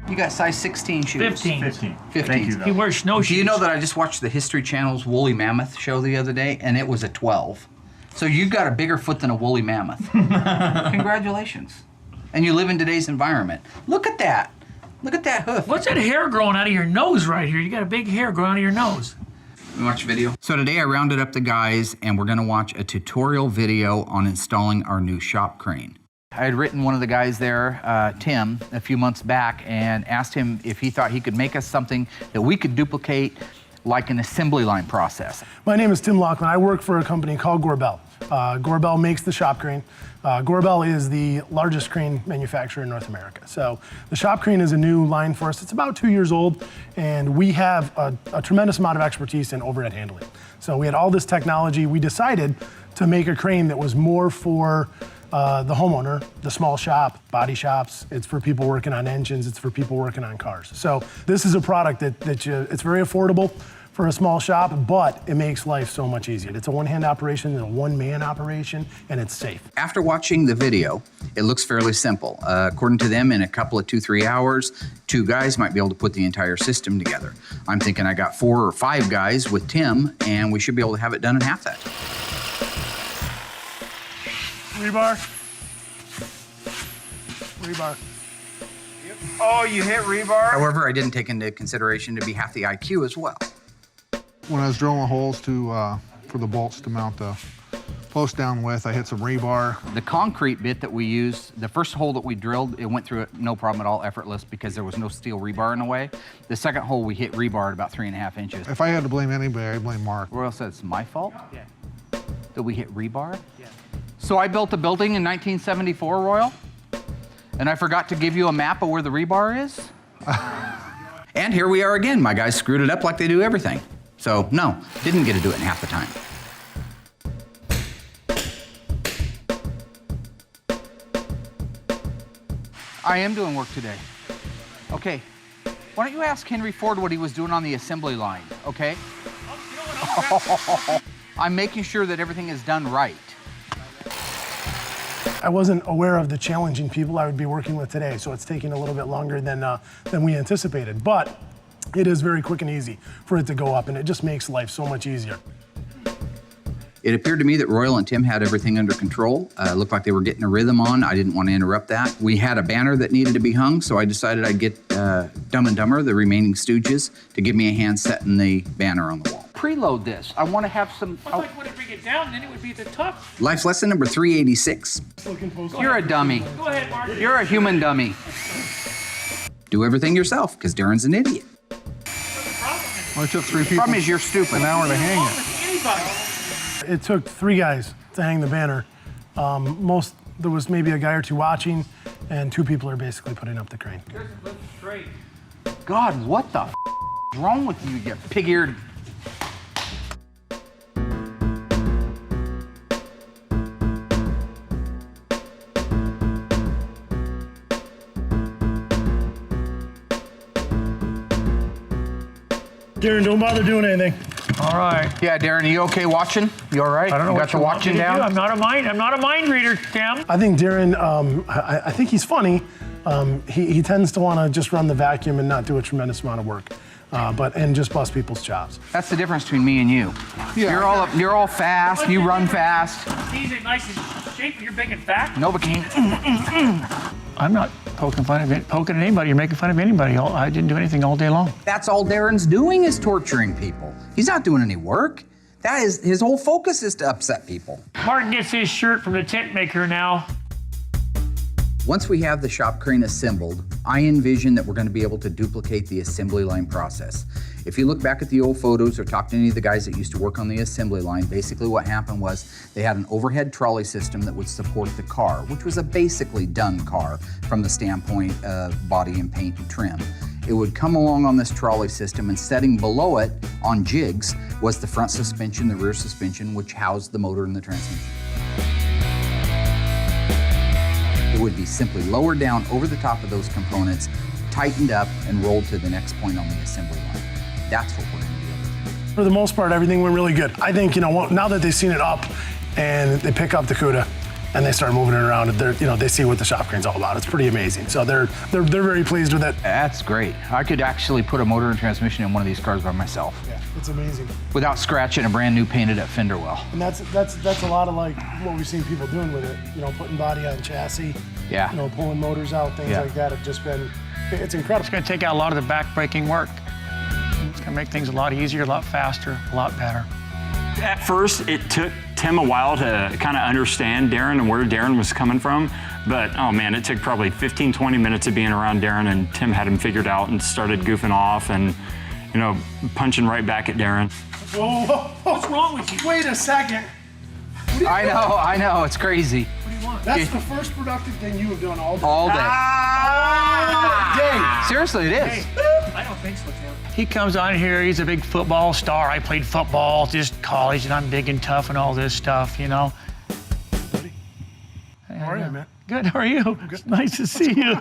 You got size 16 shoes. 15. 15. 15. Thank you, though. He wears snowshoes. Do you know that I just watched the History Channel's Woolly Mammoth show the other day, and it was a 12. So you've got a bigger foot than a woolly mammoth. Congratulations. And you live in today's environment. Look at that. Look at that hoof. What's that hair growing out of your nose right here? You got a big hair growing out of your nose. You watch a video? So today I rounded up the guys, and we're gonna watch a tutorial video on installing our new shop crane. I had written one of the guys there, Tim, a few months back, and asked him if he thought he could make us something that we could duplicate like an assembly line process. My name is Tim Laughlin. I work for a company called Gorbel. Gorbel makes the shop crane. Gorbel is the largest crane manufacturer in North America. So the shop crane is a new line for us. It's about 2 years old, and we have a tremendous amount of expertise in overhead handling. So we had all this technology. We decided to make a crane that was more for the homeowner, the small shop, body shops. It's for people working on engines. It's for people working on cars. So this is a product it's very affordable for a small shop, but it makes life so much easier. It's a one-hand operation, it's a one-man operation, and it's safe. After watching the video, it looks fairly simple. According to them, in a couple of 2-3 hours, 2 guys might be able to put the entire system together. I'm thinking I got 4 or 5 guys with Tim, and we should be able to have it done in half that. Rebar. Rebar. Oh, you hit rebar? However, I didn't take into consideration to be half the IQ as well. When I was drilling holes for the bolts to mount the post down with, I hit some rebar. The concrete bit that we used, the first hole that we drilled, it went through it no problem at all, effortless, because there was no steel rebar in the way. The second hole, we hit rebar at about 3.5 inches. If I had to blame anybody, I'd blame Mark. Royal said it's my fault Yeah. that we hit rebar. Yeah. So I built a building in 1974, Royal, and I forgot to give you a map of where the rebar is. And here we are again. My guys screwed it up like they do everything. So no, didn't get to do it in half the time. I am doing work today. Okay, why don't you ask Henry Ford what he was doing on the assembly line, okay? I'm making sure that everything is done right. I wasn't aware of the challenging people I would be working with today, so it's taking a little bit longer than we anticipated. But it is very quick and easy for it to go up, and it just makes life so much easier. It appeared to me that Royal and Tim had everything under control. It looked like they were getting a rhythm on. I didn't want to interrupt that. We had a banner that needed to be hung, so I decided I'd get Dumb and Dumber, the remaining Stooges, to give me a hand setting the banner on the wall. Preload this. I want to have some... I thought you would bring it down, then it would be at the top. Life's lesson number 386. You're a dummy. Go ahead, Mark. You're a human dummy. Do everything yourself, because Darren's an idiot. Well, it took 3 people Problem is you're stupid. an hour to hang it. Anybody. It took 3 guys to hang the banner. There was maybe a guy or 2 watching, and 2 people are basically putting up the crane. Straight. God, what the f is wrong with you, you pig-eared... Darren, don't bother doing anything. All right. Yeah, Darren, are you okay watching? You all right? I don't know you what got the you want me watching to do. down? I'm not a mind reader, Tim. I think Darren, I think he's funny. He tends to want to just run the vacuum and not do a tremendous amount of work, and just bust people's chops. That's the difference between me and you. Yeah. You're all fast. You run fast. He's in nice and shape. You're big and fat. Novocaine. I'm not poking at anybody. You're making fun of anybody. I didn't do anything all day long. That's all Darren's doing is torturing people. He's not doing any work. That is his whole focus is to upset people. Martin gets his shirt from the tent maker now. Once we have the shop crane assembled, I envision that we're going to be able to duplicate the assembly line process. If you look back at the old photos or talk to any of the guys that used to work on the assembly line, basically what happened was they had an overhead trolley system that would support the car, which was a basically done car from the standpoint of body and paint and trim. It would come along on this trolley system, and setting below it on jigs was the front suspension, the rear suspension, which housed the motor and the transmission. It would be simply lowered down over the top of those components, tightened up, and rolled to the next point on the assembly line. That's what we're going to be able to do. For the most part, everything went really good. I think, now that they've seen it up and they pick up the CUDA, and they start moving it around, and they see what the shop crane's all about. It's pretty amazing. So they're very pleased with it. That's great. I could actually put a motor and transmission in one of these cars by myself Yeah, it's amazing. without scratching a brand new painted up fender well. And that's a lot of like what we've seen people doing with it. Putting body on chassis. Yeah. Pulling motors out, things Yeah. like that have just been, it's incredible. It's going to take out a lot of the back-breaking work. It's going to make things a lot easier, a lot faster, a lot better. At first, it took Tim a while to kind of understand Darren and where Darren was coming from. But, oh man, it took probably 15, 20 minutes of being around Darren, and Tim had him figured out and started goofing off and, punching right back at Darren. Whoa, what's wrong with you? Wait a second. I know, it's crazy. That's the first productive thing you have done all day. All day. All day. Seriously, it is. I don't think so, Tim. He comes on here, he's a big football star. I played football, just college, and I'm big and tough and all this stuff, Buddy. How are you, man? Good, how are you? It's nice to see you.